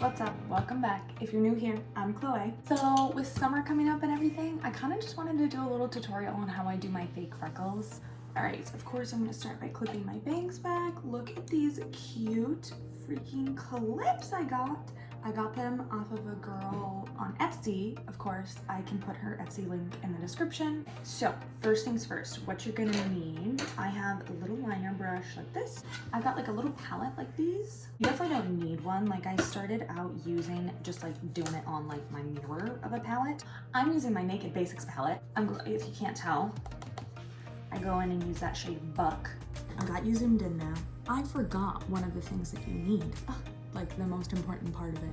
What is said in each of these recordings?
What's up? Welcome back. If you're new here, I'm Chloe. So with summer coming up and everything, I kind of just wanted to do a little tutorial on how I do my fake freckles. Alright, so of course I'm going to start by clipping my bangs back. Look at these cute freaking clips I got. I got them off of a girl on Etsy. Of course, I can put her Etsy link in the description. So first things first, what you're gonna need, I have a little liner brush like this. I've got like a little palette like these. You definitely don't need one. Like I started out using just like doing it on like my mirror of a palette. I'm using my Naked Basics palette. If you can't tell, I go in and use that shade Buck. I got you zoomed in now. I forgot one of the things that you need. Like the most important part of it.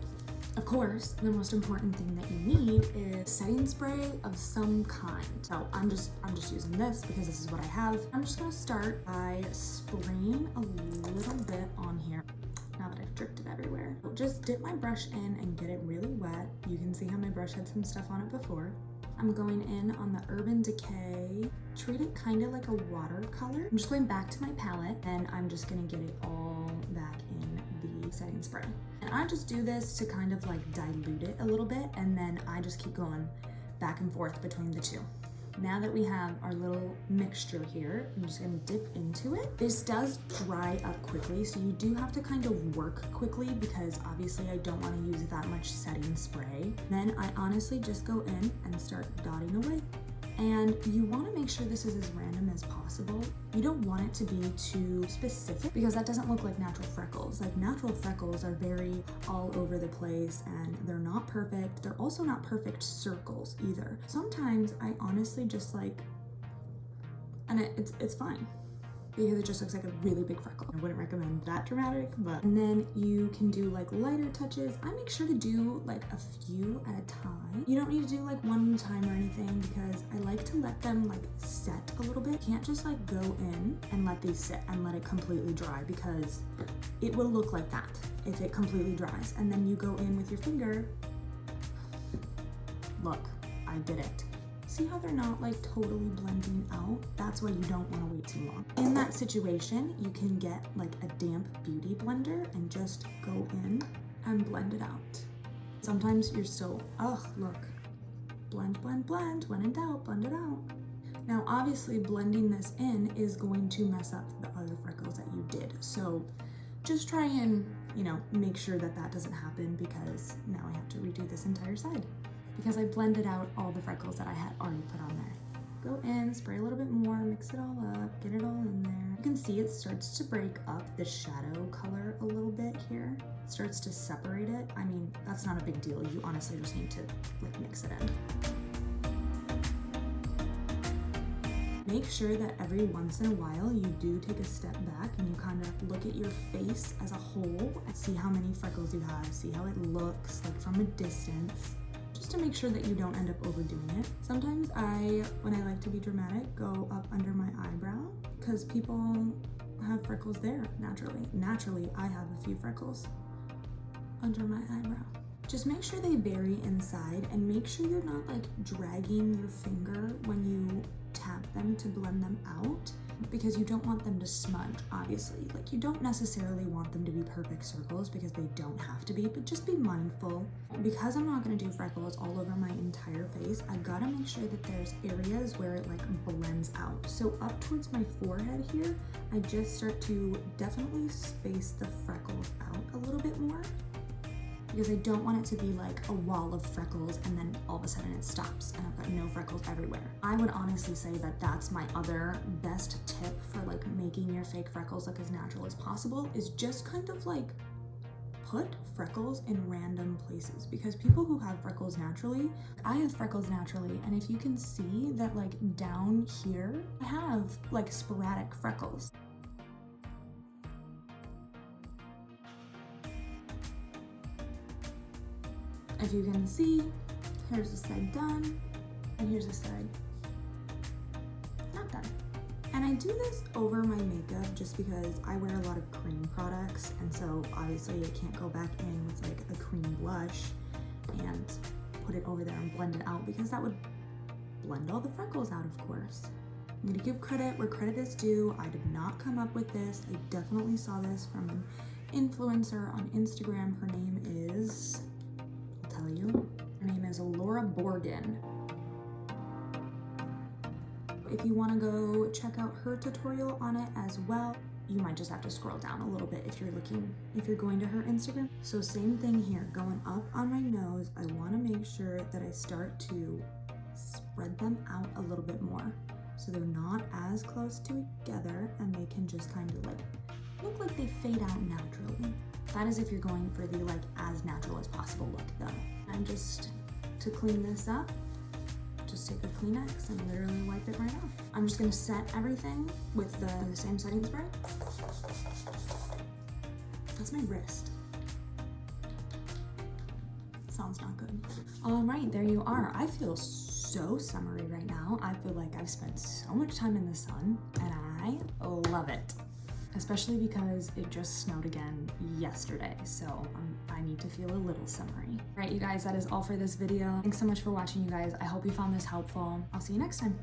Of course, the most important thing that you need is setting spray of some kind. So I'm just using this because this is what I have. I'm just gonna start by spraying a little bit on here. Now that I've dripped it everywhere. Just dip my brush in and get it really wet. You can see how my brush had some stuff on it before. I'm going in on the Urban Decay. Treat it kind of like a watercolor. I'm just going back to my palette and I'm just gonna get it all back in the setting spray. And I just do this to kind of like dilute it a little bit, and then I just keep going back and forth between the two. Now that we have our little mixture here, I'm just gonna dip into it. This does dry up quickly, so you do have to kind of work quickly because obviously I don't wanna use that much setting spray. Then I honestly just go in and start dotting away. And you wanna make sure this is as random as possible. You don't want it to be too specific because that doesn't look like natural freckles. Like natural freckles are very all over the place and they're not perfect. They're also not perfect circles either. Sometimes I honestly just like, and it's fine because it just looks like a really big freckle. I wouldn't recommend that dramatic, but. And then you can do like lighter touches. I make sure to do like a few at a time. You don't need to do like one at a time or anything because I like to let them like set a little bit. You can't just like go in and let these sit and let it completely dry because it will look like that if it completely dries. And then you go in with your finger. Look, I did it. See how they're not like totally blending out? That's why you don't want to wait too long. In that situation, you can get like a damp beauty blender and just go in and blend it out. Sometimes you're still, look, blend, blend, blend. When in doubt, blend it out. Now, obviously blending this in is going to mess up the other freckles that you did. So just try and, make sure that that doesn't happen because now I have to redo this entire side. Because I blended out all the freckles that I had already put on there. Go in, spray a little bit more, mix it all up, get it all in there. You can see it starts to break up the shadow color a little bit here. It starts to separate it. I mean, that's not a big deal. You honestly just need to like mix it in. Make sure that every once in a while you do take a step back and you kind of look at your face as a whole and see how many freckles you have, see how it looks like from a distance. Just to make sure that you don't end up overdoing it. Sometimes when I like to be dramatic, go up under my eyebrow because people have freckles there naturally. Naturally, I have a few freckles under my eyebrow. Just make sure they vary inside and make sure you're not like dragging your finger when you tap them to blend them out because you don't want them to smudge, obviously. Like you don't necessarily want them to be perfect circles because they don't have to be, but just be mindful. Because I'm not gonna do freckles all over my entire face, I gotta make sure that there's areas where it like blends out. So up towards my forehead here, I just start to definitely space the freckles out a little bit more because I don't want it to be like a wall of freckles and then all of a sudden it stops and I've got no freckles everywhere. I would honestly say that that's my other best tip for like making your fake freckles look as natural as possible is just kind of like put freckles in random places because people who have freckles naturally, I have freckles naturally, and if you can see that like down here, I have like sporadic freckles. If you can see, here's the side done, and here's the side not done. And I do this over my makeup just because I wear a lot of cream products, and so obviously I can't go back in with like a cream blush and put it over there and blend it out because that would blend all the freckles out, of course. I'm gonna give credit where credit is due. I did not come up with this. I definitely saw this from an influencer on Instagram. Her name is is, I'll tell you, her name is Laura Borgen. If you want to go check out her tutorial on it as well, you might just have to scroll down a little bit if you're going to her Instagram. So same thing here, going up on my nose, I want to make sure that I start to spread them out a little bit more so they're not as close together and they can just kind of like look like they fade out naturally. That is if you're going for the like as natural as possible look though. And just to clean this up, just take a Kleenex and literally wipe it right off. I'm just gonna set everything with the same setting spray. That's my wrist. Sounds not good. All right, there you are. I feel so summery right now. I feel like I've spent so much time in the sun and I love it. Especially because it just snowed again yesterday, so I need to feel a little summery. All right, you guys, that is all for this video. Thanks so much for watching, you guys. I hope you found this helpful. I'll see you next time.